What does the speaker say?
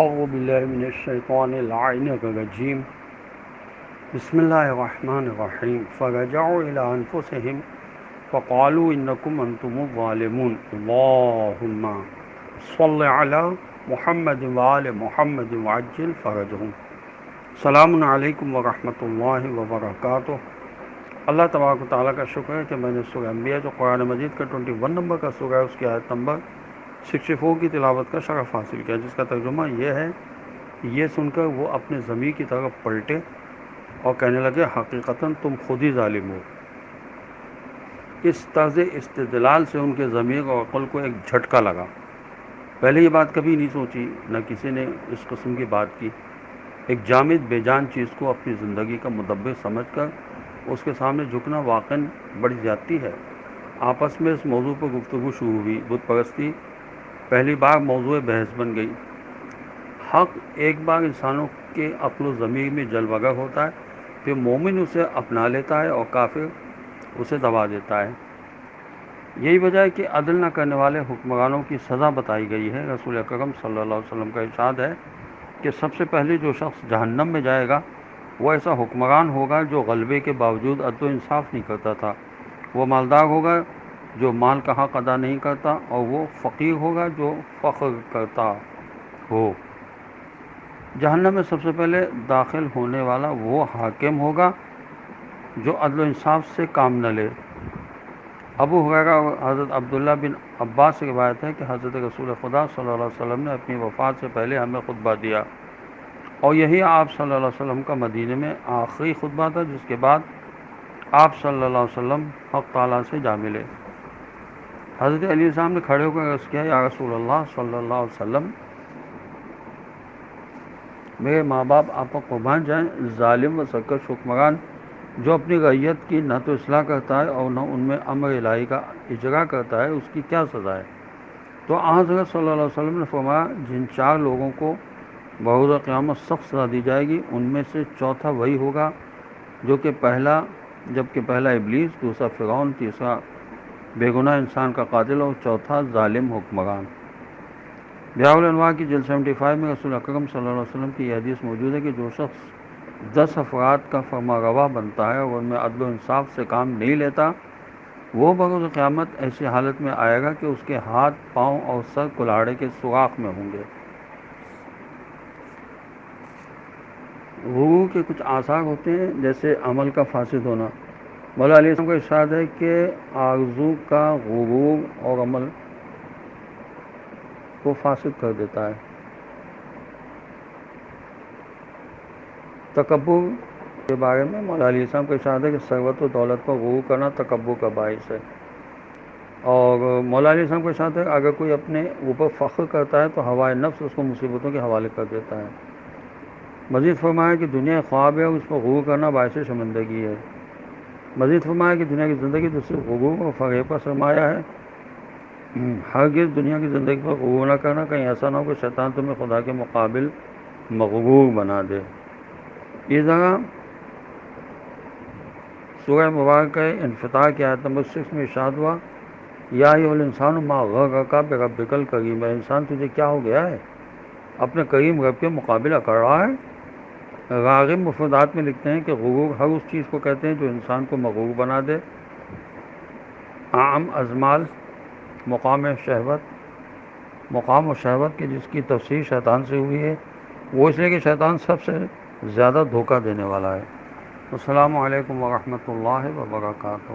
اعوذ باللہ من الشیطان اللعین الرجیم بسم اللہ الرحمن الرحیم فرجعوا الی انفسہم فقالوا انکم انتم الظالمون اللہم صل علی محمد وآل محمد وعجل فرجہم۔ السلام علیکم ورحمۃ اللہ وبرکاتہ۔ اللہ تبارک و تعالیٰ کا شکر ہے کہ میں نے سورہ انبیاء جو قرآن مجید کا 21 نمبر کا سورہ ہے اس کی آیت نمبر 64 کی تلاوت کا شرف حاصل کیا، جس کا ترجمہ یہ ہے، یہ سن کر وہ اپنے ضمیر کی طرف پلٹے اور کہنے لگے حقیقتاً تم خود ہی ظالم ہو۔ اس طرز استدلال سے ان کے ضمیر اور عقل کو ایک جھٹکا لگا۔ پہلے یہ بات کبھی نہیں سوچی، نہ کسی نے اس قسم کی بات کی۔ ایک جامد بے جان چیز کو اپنی زندگی کا مدبر سمجھ کر اس کے سامنے جھکنا واقعاً بڑی زیادتی ہے۔ آپس میں اس موضوع پر گفتگو شروع ہوئی۔ بت پرستی پہلی بار موضوع بحث بن گئی۔ حق ایک بار انسانوں کے عقل و ضمیر میں جلوگر ہوتا ہے، پھر مومن اسے اپنا لیتا ہے اور کافر اسے دبا دیتا ہے۔ یہی وجہ ہے کہ عدل نہ کرنے والے حکمرانوں کی سزا بتائی گئی ہے۔ رسول اکرم صلی اللہ علیہ وسلم کا ارشاد ہے کہ سب سے پہلے جو شخص جہنم میں جائے گا وہ ایسا حکمران ہوگا جو غلبے کے باوجود عدل و انصاف نہیں کرتا تھا، وہ مالدار ہوگا جو مال کا حق ادا نہیں کرتا، اور وہ فقیر ہوگا جو فخر کرتا ہو۔ جہنم میں سب سے پہلے داخل ہونے والا وہ حاکم ہوگا جو عدل و انصاف سے کام نہ لے۔ ابو ہریرہ اور حضرت عبداللہ بن عباس سے روایت ہے کہ حضرت رسول خدا صلی اللہ علیہ وسلم نے اپنی وفات سے پہلے ہمیں خطبہ دیا، اور یہی آپ صلی اللہ علیہ وسلم کا مدینے میں آخری خطبہ تھا، جس کے بعد آپ صلی اللہ علیہ وسلم حق تعالیٰ سے جا ملے۔ حضرت علی صاحب نے کھڑے ہو کر عرض کیا، یا رسول اللہ صلی اللہ علیہ وسلم، میرے ماں باپ آپ پر قربان جائیں، ظالم و سرکش حکمران جو اپنی رعیت کی نہ تو اصلاح کرتا ہے اور نہ ان میں امر الہی کا اجرا کرتا ہے، اس کی کیا سزا ہے؟ تو حضرت صلی اللہ علیہ وسلم نے فرمایا، جن 4 لوگوں کو بروز قیامت سخت سزا دی جائے گی، ان میں سے چوتھا وہی ہوگا جبکہ پہلا ابلیس، دوسرا فرعون، تیسرا بے گناہ انسان کا قاتل اور چوتھا ظالم حکمران۔ ضیاء الانوار کی جلد 75 میں رسول اکرم صلی اللہ علیہ وسلم کی یہ حدیث موجود ہے کہ جو شخص 10 افراد کا فرما روا بنتا ہے اور ان میں عدل و انصاف سے کام نہیں لیتا، وہ بروز قیامت ایسی حالت میں آئے گا کہ اس کے ہاتھ، پاؤں اور سر کلاڑے کے سوراخ میں ہوں گے۔ غرور کے کچھ آثار ہوتے ہیں، جیسے عمل کا فاسد ہونا۔ مولا علیہ السلام کا ارشاد ہے کہ آرزو کا غرور اور عمل کو فاسد کر دیتا ہے۔ تکبر کے بارے میں مولا علیہ السلام کا ارشاد ہے کہ ثروت و دولت پر غرور کرنا تکبر کا باعث ہے۔ اور مولا علیہ السلام کا ارشاد ہے کہ اگر کوئی اپنے اوپر فخر کرتا ہے تو ہوائے نفس اس کو مصیبتوں کے حوالے کر دیتا ہے۔ مزید فرمایا کہ دنیا خواب ہے اور اس پر غرور کرنا باعث شرمندگی ہے۔ مزید فرمایا کہ دنیا کی زندگی تو صرف غرور اور فریب پر سرمایہ ہے۔ ہرگز دنیا کی زندگی پر غرور نہ کرنا، کہیں ایسا نہ ہو کہ شیطان تمہیں خدا کے مقابل مغرور بنا دے۔ اس طرح سورہ مبارکہ انفطار کی آیت نمبر 6 میں ارشاد ہوا، یا ایھا الانسان ما غرک بربک الکریم، اے انسان تجھے کیا ہو گیا ہے، اپنے کریم رب کے مقابلہ کر رہا ہے۔ راغب مفردات میں لکھتے ہیں کہ غرور ہر اس چیز کو کہتے ہیں جو انسان کو مغرور بنا دے۔ عام ازمال مقام و شہوت کی جس کی تفسیر شیطان سے ہوئی ہے، وہ اس لیے کہ شیطان سب سے زیادہ دھوکہ دینے والا ہے۔ السلام علیکم ورحمۃ اللہ وبرکاتہ۔